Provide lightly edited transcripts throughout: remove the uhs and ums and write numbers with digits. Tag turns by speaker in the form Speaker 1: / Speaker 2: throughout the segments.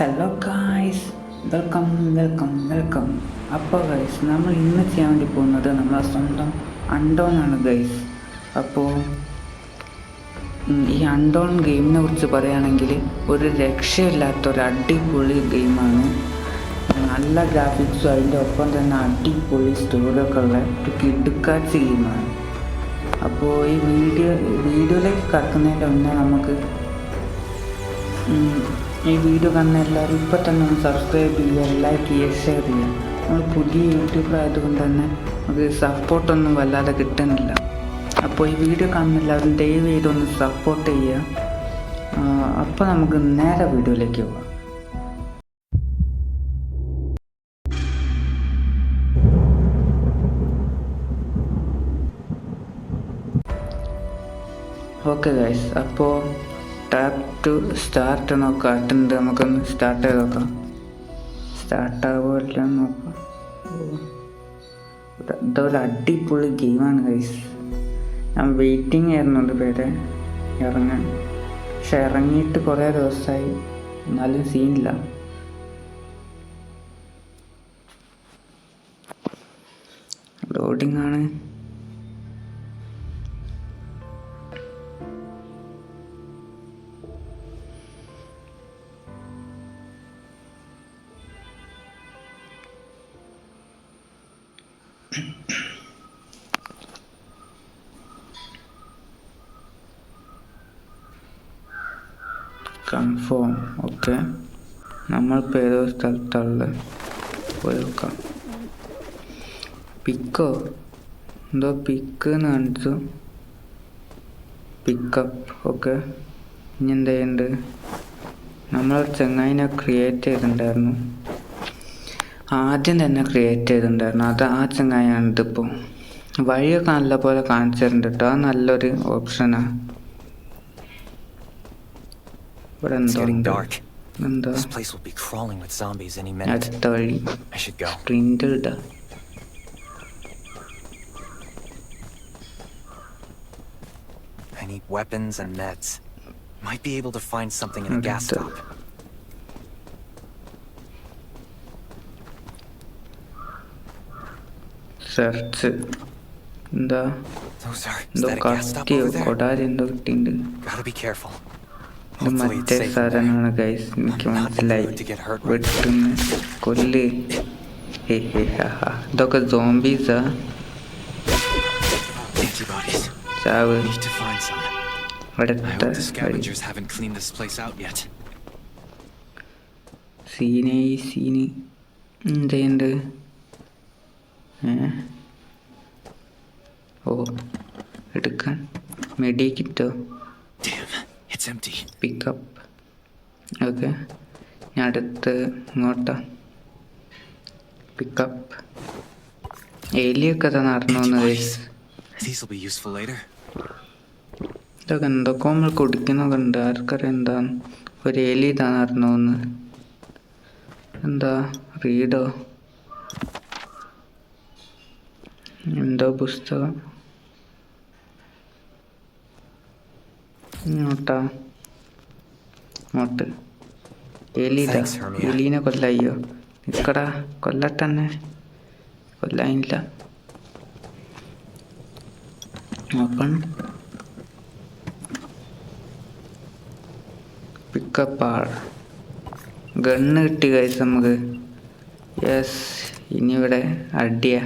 Speaker 1: Hello guys, welcome. അപ്പോൾ guys, നമ്മൾ ഇന്ന് ചെയ്യാൻ വേണ്ടി പോകുന്നത് നമ്മളെ സ്വന്തം അണ്ടോണാണ് ഗൈസ്. അപ്പോൾ ഈ അണ്ടോൺ ഗെയിമിനെ കുറിച്ച് പറയുകയാണെങ്കിൽ ഒരു രക്ഷയില്ലാത്തൊരു അടിപൊളി ഗെയിമാണ്. നല്ല ഗ്രാഫിക്സും അതിൻ്റെ ഒപ്പം തന്നെ അടിപൊളി സ്റ്റോറിയൊക്കെ ഉള്ള ഒരു കിടുക്കാച്ച ഗെയിമാണ്. അപ്പോൾ ഈ വീഡിയോയിലേക്ക് കടക്കുന്നതിൻ്റെ മുന്നേ നമുക്ക് ഈ വീഡിയോ കാണുന്ന എല്ലാവരും ഇപ്പോൾ തന്നെ ഒന്ന് സബ്സ്ക്രൈബ് ചെയ്യുക, ലൈക്ക് ചെയ്യുക, ഷെയർ ചെയ്യുക. നമ്മൾ പുതിയ യൂട്യൂബർ ആയതുകൊണ്ട് തന്നെ നമുക്ക് സപ്പോർട്ടൊന്നും വല്ലാതെ കിട്ടുന്നില്ല. അപ്പോൾ ഈ വീഡിയോ കാണുന്ന എല്ലാവരും ദയവ് ചെയ്തൊന്ന് സപ്പോർട്ട് ചെയ്യുക. അപ്പോൾ നമുക്ക് നേരെ വീഡിയോയിലേക്ക് പോകാം. ഓക്കെ ഗൈസ്, അപ്പോൾ ടാപ്പ് ടു സ്റ്റാർട്ട് എന്നൊക്കെ കാട്ടുന്നുണ്ട്. നമുക്കൊന്ന് സ്റ്റാർട്ട് ചെയ്ത് നോക്കാം. സ്റ്റാർട്ടാവുമല്ലോ നോക്കാം. ഇതൊരു അടിപൊളി ഗെയിമാണ് ഗൈസ്. ഞാൻ വെയിറ്റിംഗ് ആയിരുന്നു ഇത് പേരെ ഇറങ്ങാൻ. പക്ഷെ ഇറങ്ങിയിട്ട് കുറേ ദിവസമായി, എന്നാലും സീനില്ല. ലോഡിങ് ആണ്. കൺഫേം. ഓക്കെ, നമ്മളിപ്പോൾ ഏതോ സ്ഥലത്തുള്ളത് പോയി നോക്കാം. പിക്കോ എന്തോ പിക്ക് എന്ന് കാണിച്ചു. പിക്കപ്പ്. ഓക്കെ, ഇനി എന്താ ചെയ്യേണ്ടത്? നമ്മളൊരു ചെങ്ങായിനെ ക്രിയേറ്റ് ചെയ്തിട്ടുണ്ടായിരുന്നു, ആദ്യം തന്നെ ക്രിയേറ്റ് ചെയ്തിട്ടുണ്ടായിരുന്നു. അത് ആ ചെങ്ങായിയാണ്. ഇതിപ്പോൾ വഴിയൊക്കെ നല്ല പോലെ കാണിച്ചു തരുന്നുണ്ട് കേട്ടോ. അത് നല്ലൊരു ഓപ്ഷനാണ്. ഇവിടെ എന്തോ എന്താ അടുത്ത വഴി സ്പ്രിന്റ് ഇടാ.
Speaker 2: I need weapons and meds. Might be able to find something in a gas stop.
Speaker 1: Search. എന്താ എന്തോ കത്തിയോ കൊടാരി എന്തോ കിട്ടിയിട്ടുണ്ട്.
Speaker 2: Gotta be careful.
Speaker 1: ഇത് മറ്റേ സാധനമാണ് ഗൈസ്, എനിക്ക് മനസ്സിലായി. വെട്ടുന്ന കൊല്ല്. ഇതൊക്കെ സോംബീസാ. ചാവ്. സീന് എന്തുണ്ട്? ഓ, എടുക്കാൻ മെഡിക്കിറ്റോ. പിക്കപ്പ്. ഓക്കെ, ഞാൻ അടുത്ത് ഇങ്ങോട്ടാ. പിക്കപ്പ്. എലിയൊക്കെ നടന്നു. ഇതൊക്കെ എന്തൊക്കെ നമ്മൾ കുടിക്കുന്നൊക്കെ ഉണ്ട്. ആർക്കറിയാം എന്താന്ന്. ഒരു എലി ഇതാ നടന്നു. എന്താ റീഡോ എന്തോ പുസ്തകം. ഇങ്ങോട്ടാ ഇങ്ങോട്ട്. എലിതാ. എലീനെ കൊല്ലായോ? നിക്കടാ, കൊല്ലട്ടെന്നെ. കൊല്ലാനില്ല. ഓപ്പൺ. പിക്കപ്പ് ആൾ ഗണ്ണ് കിട്ടി ഗൈസ് നമുക്ക്. യെസ്, ഇനി ഇവിടെ അടിയാ.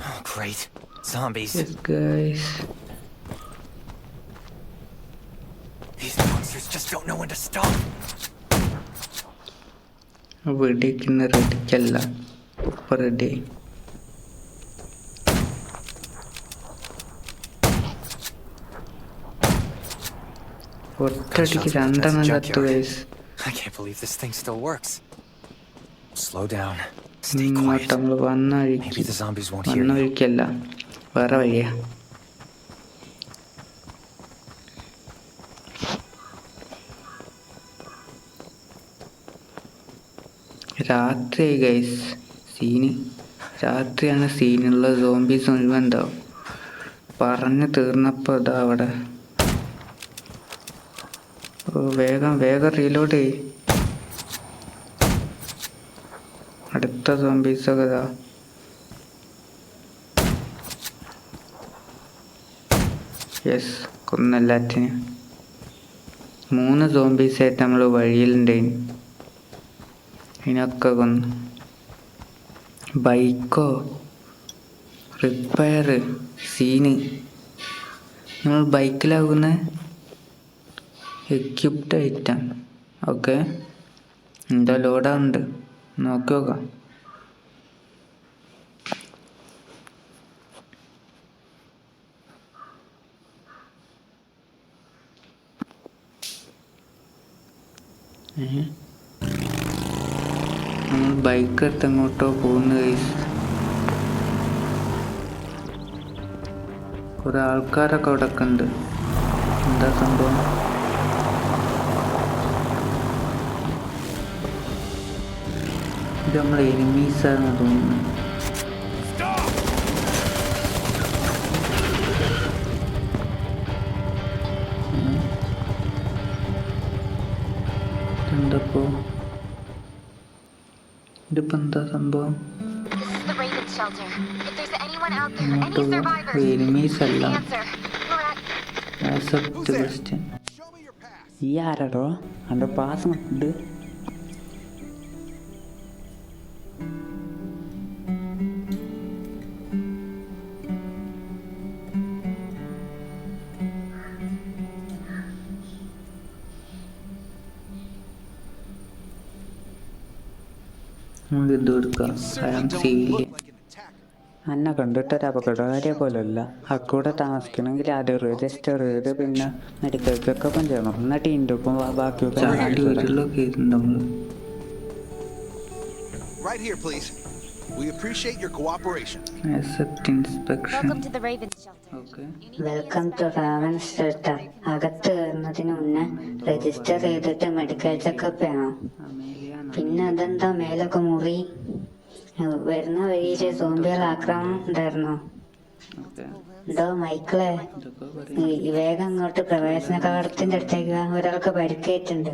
Speaker 2: Oh, great. Zombies.
Speaker 1: Yes guys.
Speaker 2: These monsters just don't know when to stop.
Speaker 1: വെടിക്കുന്ന റെഡിക്കല്ല, ഉപ്പ് റെഡി. ഒറ്റടിക്ക് രണ്ടെണ്ണം ചത്തു guys.
Speaker 2: I can't believe this thing still works. Slow down. Stay quiet.
Speaker 1: ഇങ്ങോട്ട് നമ്മൾ വന്ന
Speaker 2: Maybe the zombies won't hear
Speaker 1: വന്ന
Speaker 2: you.
Speaker 1: വഴിക്കല്ല, വേറെ വഴിയാ. രാത്രി ഗൈസ്, സീന് രാത്രിയാണ്. സീനുള്ള സോംബീസ് മുഴുവൻ ഉണ്ടാവും. പറഞ്ഞു തീർന്നപ്പോൾ ഇതാ അവിടെ. വേഗം വേഗം റീലോഡ് ചെയ്. അടുത്ത സോംബീസൊക്കെ ഇതാ. യെസ്, കൊന്നെല്ലാറ്റിനും. 3 സോംബീസായിട്ട് നമ്മൾ വഴിയിലുണ്ടായിന്. ഇതിനൊക്കെ കൊന്നു. ബൈക്കോ റിപ്പയർ സീന്. നമ്മൾ ബൈക്കിലാകുന്ന എക്യുപ്ഡ് ഐറ്റം. ഓക്കെ, എന്താ ലോഡാവുന്നുണ്ട്, നോക്കി നോക്കാം. നമ്മൾ ബൈക്ക് എടുത്ത് എങ്ങോട്ടോ പോകുന്ന കേസ്. കുറെ ആൾക്കാരൊക്കെ അവിടെ ഒക്കെ ഉണ്ട്. എന്താ സംഭവം? ഇത് നമ്മളെ എനിമീസാണെന്ന് തോന്നുന്നു. എന്തപ്പോ ഇതിപ്പോ എന്താ സംഭവം? എനിമീസ് അല്ല. ഈ ആരാടോ എൻ്റെ പാസ് ഉണ്ട്? ഇത് എടുക്കാം. അന്നെ കണ്ടിട്ടൊരു അപകടകാരിയെ പോലല്ല. അക്കൂടെ താമസിക്കണമെങ്കിൽ ആദ്യം രജിസ്റ്റർ ചെയ്ത് പിന്നെ മെഡിക്കൽ ചെക്കപ്പും ചെയ്യണം. എന്നിട്ട് ഇതിൻ്റെ ഒപ്പം ബാക്കിയൊക്കെ
Speaker 3: Right here, please. We appreciate your cooperation.
Speaker 4: Welcome to the Ravens shelter.
Speaker 1: Okay.
Speaker 5: Welcome to Raven shelter. അകത്ത് കയറുന്നതിന് മുന്നേ രജിസ്റ്റർ ചെയ്തിട്ട് മെഡിക്കൽ ചെക്കപ്പ് ചെയ്യണം. പിന്നെ അതെന്താ മേലൊക്കെ മുറി? വരുന്ന വഴിയില് സോംബികൾ ആക്രമണം ഉണ്ടായിരുന്നോ? എന്തോ മൈക്കിളെ, വേഗം അങ്ങോട്ട് പ്രവേശന കവാടത്തിന്റെ അടുത്തേക്ക് ഒരാൾക്ക് പരിക്കേറ്റുണ്ട്.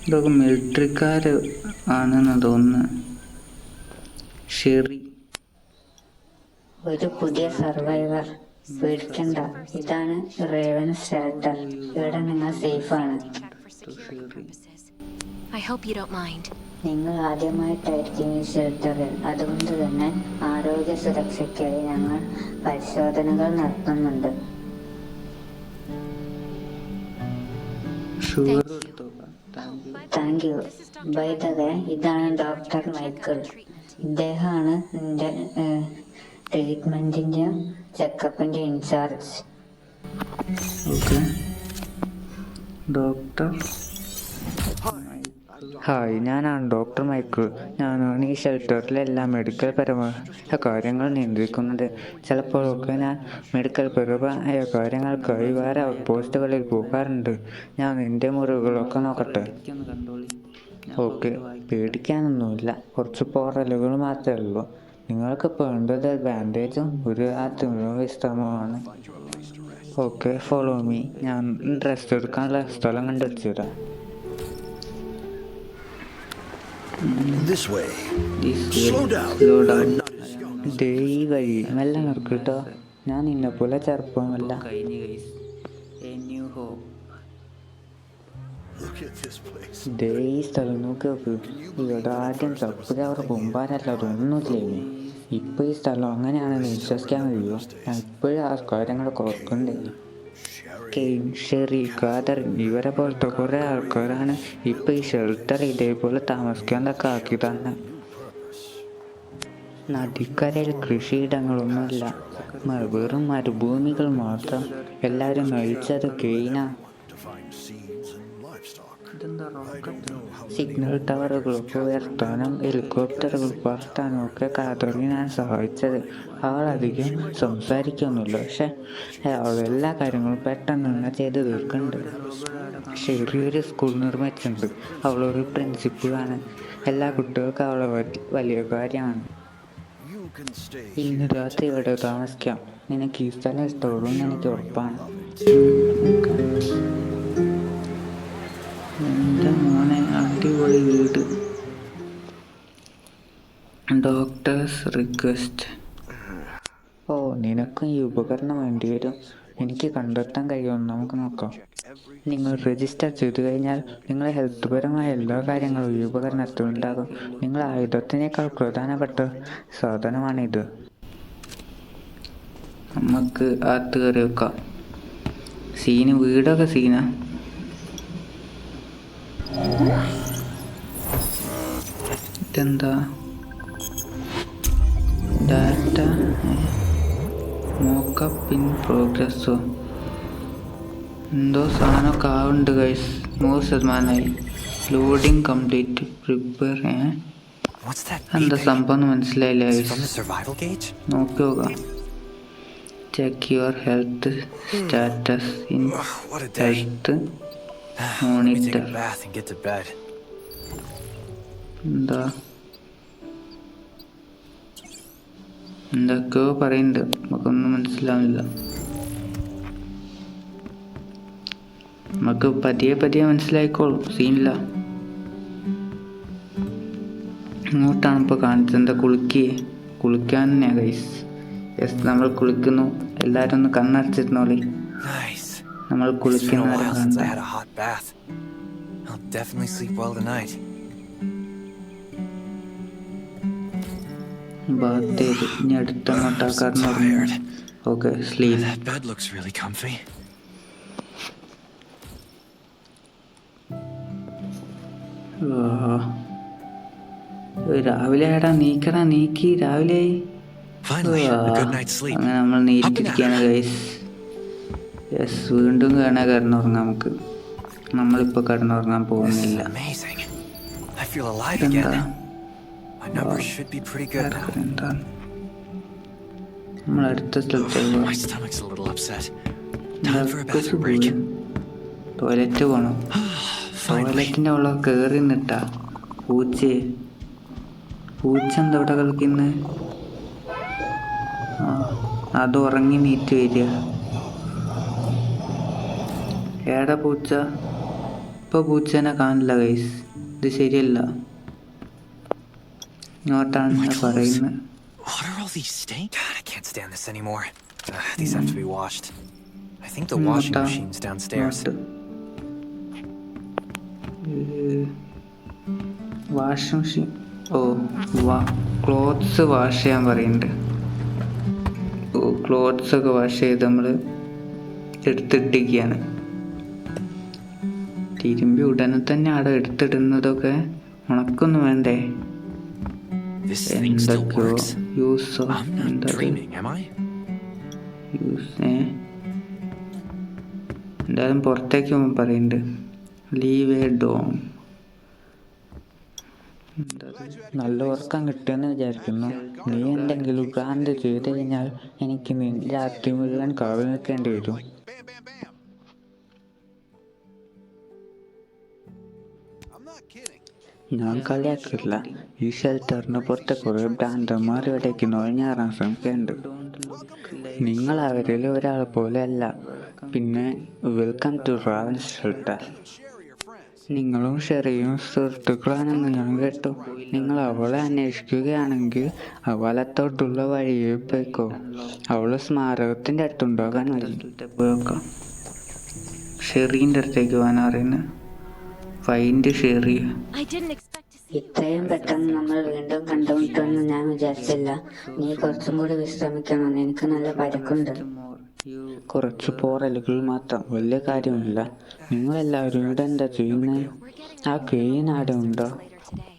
Speaker 1: ഇതൊക്കെ മിലിറ്ററിക്കാര് ആണെന്ന് തോന്നുന്നു. ഷെറി,
Speaker 5: ഒരു പുതിയ സർവൈവർ. പേടിക്കണ്ട, ഇതാണ് റേവൻ ഷെൽട്ടർ. ഇവിടെ നിങ്ങൾ സേഫാണ്.
Speaker 4: I hope you don't mind.
Speaker 5: നിങ്ങൾ ആദ്യമായിട്ടായിരിക്കും ഈ ഷെൽട്ടറിൽ. അതുകൊണ്ട് തന്നെ ആരോഗ്യ സുരക്ഷയ്ക്കായി ഞങ്ങൾ പരിശോധനകൾ നടത്തുന്നുണ്ട്. Thank you. By the way, ഇതാണ് ഡോക്ടർ മൈക്കിൾ. ഇദ്ദേഹമാണ് എൻ്റെ ട്രീറ്റ്മെൻറ്റിൻ്റെ ചെക്കപ്പിൻ്റെ ഇൻചാർജ്.
Speaker 1: Okay doctor. ഹായ്, ഞാനാണ് ഡോക്ടർ മൈക്കിൾ. ഞാനാണ് ഈ ഷെൽട്ടറിലെ എല്ലാ മെഡിക്കൽ പരമായ കാര്യങ്ങൾ നിയന്ത്രിക്കുന്നത്. ചിലപ്പോഴൊക്കെ ഞാൻ മെഡിക്കൽ പരമായ കാര്യങ്ങൾക്കായി വേറെ ഔട്ട് പോസ്റ്റുകളിൽ പോകാറുണ്ട്. ഞാൻ എൻ്റെ മുറിവുകളൊക്കെ നോക്കട്ടെ. ഓക്കെ, പേടിക്കാനൊന്നുമില്ല. കുറച്ച് പോറലുകൾ മാത്രമേ ഉള്ളൂ. നിങ്ങൾക്ക് വേണ്ടത് ബാൻഡേജും ഒരു വിശ്രമമാണ്. Okay, follow me. ഞാൻ ഡ്രസ് എടുക്കാനുള്ള സ്ഥലം കണ്ടുവച്ചു തരാം.
Speaker 3: This way.
Speaker 1: Slow down. ദേ ഈ വഴി മെല്ലെ നിർക്കിട്ടോ, ഞാൻ നിന്നെ പോലെ ചെറുപ്പമല്ല. കഴിഞ്ഞു guys, a new hope.
Speaker 3: Look at this place.
Speaker 1: ദേ ഈ സ്ഥലം നോക്കി നോക്ക്. ഇവിടെ ആദ്യം ചപ്പുക അവരുടെ പൊമ്പാരല്ല അതൊന്നുമില്ലേ. ഇപ്പൊ ഈ സ്ഥലം അങ്ങനെയാണെന്ന് വിശ്വസിക്കാൻ കഴിയുമോ? ഞാൻ ഇപ്പോഴും ആ കാര്യങ്ങൾ ഓർക്കണ്ടേ. കെയിൻ, ഷെറി, ഖാദറിൻ ഇവരെ പോലത്തെ കുറേ ആൾക്കാരാണ് ഇപ്പൊ ഈ ഷെൽട്ടർ ഇതേപോലെ താമസിക്കാനൊക്കെ ആക്കിയതാണ്. നദിക്കരയിൽ കൃഷിയിടങ്ങളൊന്നുമില്ല, വെറും മരുഭൂമികൾ മാത്രം. എല്ലാവരും നയിച്ചത് കെയിനാ. സിഗ്നൽ ടവറുകൾക്ക് ഉയർത്താനും ഹെലികോപ്റ്ററുകൾ പറത്താനും ഒക്കെ ഖാദറിനാണ് സഹായിച്ചത്. അവൾ അധികം സംസാരിക്കൊന്നുമില്ല, പക്ഷെ അവൾ എല്ലാ കാര്യങ്ങളും പെട്ടെന്ന് തന്നെ ചെയ്ത് തീർക്കുന്നുണ്ട്. ചെറിയൊരു സ്കൂൾ നിർമ്മിച്ചിട്ടുണ്ട്. അവളൊരു പ്രിൻസിപ്പളാണ്. എല്ലാ കുട്ടികൾക്കും അവളെ വലിയ കാര്യമാണ്. ഇന്ന് രാത്രി ഇവിടെ താമസിക്കാം. നിനക്ക് ഈ സ്ഥലം ഇഷ്ടമുള്ളൂ എനിക്ക് ഉറപ്പാണ്. എൻ്റെ മോനെ, അടിപൊളി വീട്. Doctors request. ഓ, നിനക്കും ഈ ഉപകരണം വേണ്ടി വരും. എനിക്ക് കണ്ടെത്താൻ കഴിയുമെന്ന് നമുക്ക് നോക്കാം. നിങ്ങൾ രജിസ്റ്റർ ചെയ്തു കഴിഞ്ഞാൽ നിങ്ങളെ ഹെൽത്ത് പരമായ എല്ലാ കാര്യങ്ങളും ഈ ഉപകരണത്തിൽ ഉണ്ടാകും. നിങ്ങൾ ആയുധത്തിനേക്കാൾ പ്രധാനപ്പെട്ട സാധനമാണിത്. നമുക്ക് അകത്ത് കയറി വെക്കാം. സീന് വീടൊക്കെ സീനാ. ഇതെന്താ ഡാറ്റ മോക്കപ്പ് ഇൻ പ്രോഗ്രസ്സോ എന്തോ സാധനമൊക്കെ ആവുന്നുണ്ട് ഗൈസ്. 100% loading complete. പ്രിപ്പയർ. എന്താ സംഭവം മനസ്സിലായില്ല ഗൈസ്. നോക്കി നോക്കാം. Check your health status in health monitor. എന്താ എന്തൊക്കെയോ പറയുന്നുണ്ട്, നമുക്കൊന്നും മനസ്സിലാവില്ല. നമുക്ക് പതിയെ മനസ്സിലായിക്കോളും, സീനില്ല. ഇങ്ങോട്ടാണ് ഇപ്പോൾ കാണിച്ചത്. എന്താ കുളിക്കാൻ തന്നെയാണ് ഗൈസ്. യെസ്, നമ്മൾ കുളിക്കുന്നു. എല്ലാവരും ഒന്ന് കണ്ണടച്ചിരുന്നോളി. നമ്മൾ കുളിക്കുന്നവരെ ഇനി അടുത്തങ്ങോട്ടാക്കാറുണ്ട്. Okay, sleep. രാവിലെ ആടാ, നീക്കി രാവിലെ. അങ്ങനെ നമ്മൾ നീറ്റിരിക്കുകയാണ് ഗൈസ്. യെസ്, വീണ്ടും കിടന്നുറങ്ങാം നമുക്ക്. നമ്മളിപ്പോൾ കിടന്നുറങ്ങാൻ പോകുന്നില്ല. നമ്മൾ അടുത്ത ടോയ്ലറ്റ് പോണം. ടോയ്ലറ്റിൻ്റെ അവിടെ കയറി നിട്ടാ പൂച്ച എന്താ ഇവിടെ കളിക്കുന്നത്? അത് ഉറങ്ങി നീറ്റ് വരിക. ഏടാ പൂച്ച? ഇപ്പൊ പൂച്ചേനെ കാണില്ല ഗൈസ്. ഇത് ശരിയല്ല. ഇങ്ങോട്ടാണ് പറയുന്നത്. Washing machine. ഓ, ക്ലോത്ത്സ് വാഷ് ചെയ്യാൻ പറയുന്നുണ്ട്. ക്ലോത്ത്സ് ഒക്കെ വാഷ് ചെയ്ത് നമ്മൾ എടുത്തിട്ടിരിക്കുകയാണ്. തിരുമ്പി ഉടനെ തന്നെ അവിടെ എടുത്തിടുന്നതൊക്കെ ഉണക്കൊന്നും വേണ്ടേ? എന്തൊക്കെയോ യൂസോ എന്തായാലും പുറത്തേക്ക് പോകുമ്പോൾ പറയുന്നുണ്ട് ലീവ് എ ഡോം. നല്ല ഉറക്കം കിട്ടുമെന്ന് വിചാരിക്കുന്നു. നീ എന്തെങ്കിലും ഭ്രാന്ത് ചെയ്ത് കഴിഞ്ഞാൽ എനിക്ക് രാത്രി മുഴുവൻ കാവൽ നിൽക്കേണ്ടി വരും. ഞാൻ കളിയാക്കില്ല. ഈ ഷെൽട്ടറിന് പുറത്തെ കുറേ ഭ്രാന്തന്മാർ ഇവിടേക്ക് നുഴഞ്ഞാറാൻ ശ്രമിക്കുന്നുണ്ട്. നിങ്ങൾ അവരിൽ ഒരാൾ പോലെ അല്ല. പിന്നെ വെൽക്കം ടു റാവൻ ഷെൽട്ടർ. നിങ്ങളും ഷെറിയും സുഹൃത്തുക്കളാണെന്ന് ഞാൻ കേട്ടു. നിങ്ങൾ അവളെ അന്വേഷിക്കുകയാണെങ്കിൽ അവളത്തോട്ടുള്ള വഴിയിൽ പോയിക്കോ. അവള് സ്മാരകത്തിൻ്റെ അടുത്തുണ്ടാകാൻ മതി. പോയേക്കാം. ഷെറീൻ്റെ അടുത്തേക്ക് പോകാൻ പറയുന്നത്. Find Sherry.
Speaker 4: I didn't expect to see
Speaker 5: ഇത്രയും പെട്ടെന്ന് നമ്മൾ വീണ്ടും കണ്ടുമുട്ടുമെന്ന് ഞാൻ വിചാരിച്ചില്ല. നീ കുറച്ചും കൂടി വിശ്രമിക്കണം, എനിക്ക് നല്ല പരിക്കുണ്ട്.
Speaker 1: കുറച്ച് പോറലുകൾ മാത്രം, വലിയ കാര്യമില്ല. നിങ്ങളെല്ലാവരും ഇവിടെ എന്താ ചെയ്യുന്നത്? ആ ക്വീൻ ആടെ ഉണ്ടോ?
Speaker 4: today.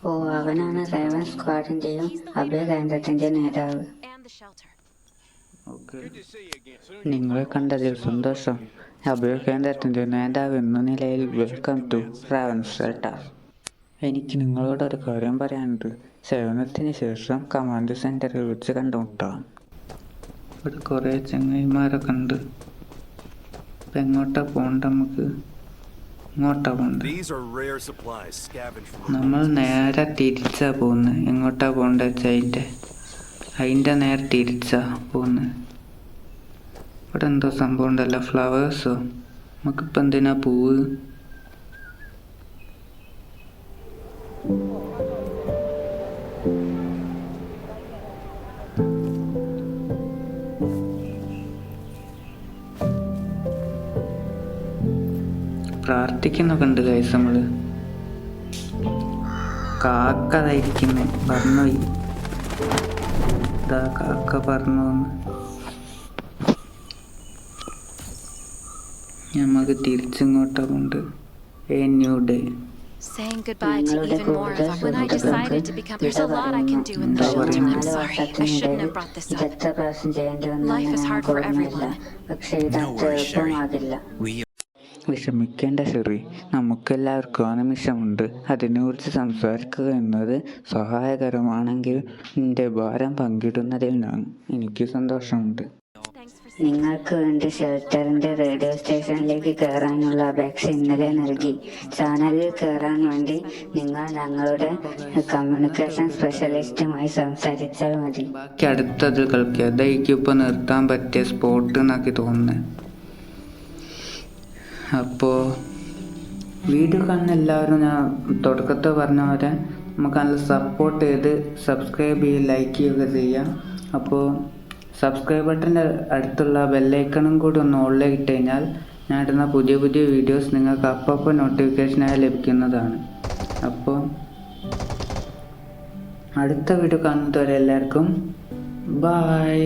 Speaker 5: ഓ, അവനാണ് റേവൻ സ്ക്വാഡിന്റെയും അഭയകേന്ദ്രത്തിന്റെ നേതാവ്.
Speaker 4: And the shelter.
Speaker 1: നിങ്ങളെ കണ്ടതിൽ സന്തോഷം. അഭയകേന്ദ്രത്തിൻ്റെ നേതാവ് എന്ന നിലയിൽ വെൽക്കം ടു റേവൻ ഷെൽട്ടർ. എനിക്ക് നിങ്ങളോടൊരു കാര്യം പറയാനുണ്ട്. സേവനത്തിന് ശേഷം കമാൻഡ് സെന്ററിൽ വെച്ച് കണ്ടുമുട്ടാം. ഇവിടെ കുറേ ചങ്ങായിമാരൊക്കെ ഉണ്ട്. ഇപ്പം എങ്ങോട്ടാ പോകണ്ട? നമുക്ക് ഇങ്ങോട്ടാ പോകണ്ട.
Speaker 3: These are rare supplies scavenged from
Speaker 1: നമ്മൾ നേരെ തിരിച്ചാ പോകുന്നത്. എങ്ങോട്ടാ പോകേണ്ട വെച്ചാൽ അതിൻ്റെ നേരെ തിരിച്ചാ പോകുന്നത്. ഇവിടെ എന്തോ സംഭവം ഉണ്ടല്ലോ, ഫ്ലവേഴ്സോ? നമുക്കിപ്പോൾ എന്തിനാ പൂവ്? പ്രാർത്ഥിക്കുന്നൊക്കെ ഉണ്ട് ഗൈസ്. നമ്മള് കാക്കതായിരിക്കുന്നു. പറഞ്ഞുപോയി. ഇതാ കാക്ക പറഞ്ഞു വന്ന്. നമുക്ക് തിരിച്ചിങ്ങോട്ടാ കൊണ്ട്. A new day.
Speaker 4: Saying goodbye to even more of them. When I decided to become, there's a lot I can do in the shelter. I'm sorry. I shouldn't have brought this up.
Speaker 5: ഇതെത്ര പ്രാവശ്യം ചെയ്യേണ്ടി വന്നു
Speaker 4: Life is hard for everyone.
Speaker 5: പക്ഷെ ഇത് അത്ര എളുപ്പമാകില്ല.
Speaker 2: We
Speaker 1: വിഷമിക്കേണ്ട Sherry, നമുക്കെല്ലാവർക്കും ആ നിമിഷമുണ്ട്. അതിനെക്കുറിച്ച് സംസാരിക്കുക എന്നത് സഹായകരമാണെങ്കിൽ നിന്റെ ഭാരം പങ്കിടുന്നതിൽ എനിക്ക് സന്തോഷമുണ്ട്.
Speaker 5: നിങ്ങൾക്ക് വേണ്ടി ഷെൽട്ടറിന്റെ റേഡിയോ സ്റ്റേഷനിലേക്ക് കയറാനുള്ള അപേക്ഷ ഇന്നലെ നൽകി. ചാനലിൽ കയറാൻ വേണ്ടി നിങ്ങൾ ഞങ്ങളുടെ കമ്മ്യൂണിക്കേഷൻ സ്പെഷ്യലിസ്റ്റുമായി സംസാരിച്ചാൽ മതി.
Speaker 1: ബാക്കി അടുത്തത് കളിക്കുക. അതായിരിക്കും ഇപ്പോൾ നിർത്താൻ പറ്റിയ സ്പോട്ട് എന്നാക്കി തോന്നുന്നത്. അപ്പോൾ വീഡിയോ കാണുന്ന എല്ലാവരും ഞാൻ തുടക്കത്തിൽ പറഞ്ഞ പോലെ നമുക്ക് നല്ല സപ്പോർട്ട് ചെയ്ത് സബ്സ്ക്രൈബ് ചെയ്യുക, ലൈക്ക് ചെയ്യുക ചെയ്യാം. അപ്പോൾ സബ്സ്ക്രൈബ് ബട്ടൻ്റെ അടുത്തുള്ള ബെല്ലൈക്കണും കൂടി ഒന്ന് ഓളിലേക്ക് ഇട്ട് കഴിഞ്ഞാൽ ഞാൻ ഇടുന്ന പുതിയ പുതിയ വീഡിയോസ് നിങ്ങൾക്ക് അപ്പോൾ നോട്ടിഫിക്കേഷനായി ലഭിക്കുന്നതാണ്. അപ്പോൾ അടുത്ത വീഡിയോ കാണുന്നതുവരെ എല്ലാവർക്കും ബായ്.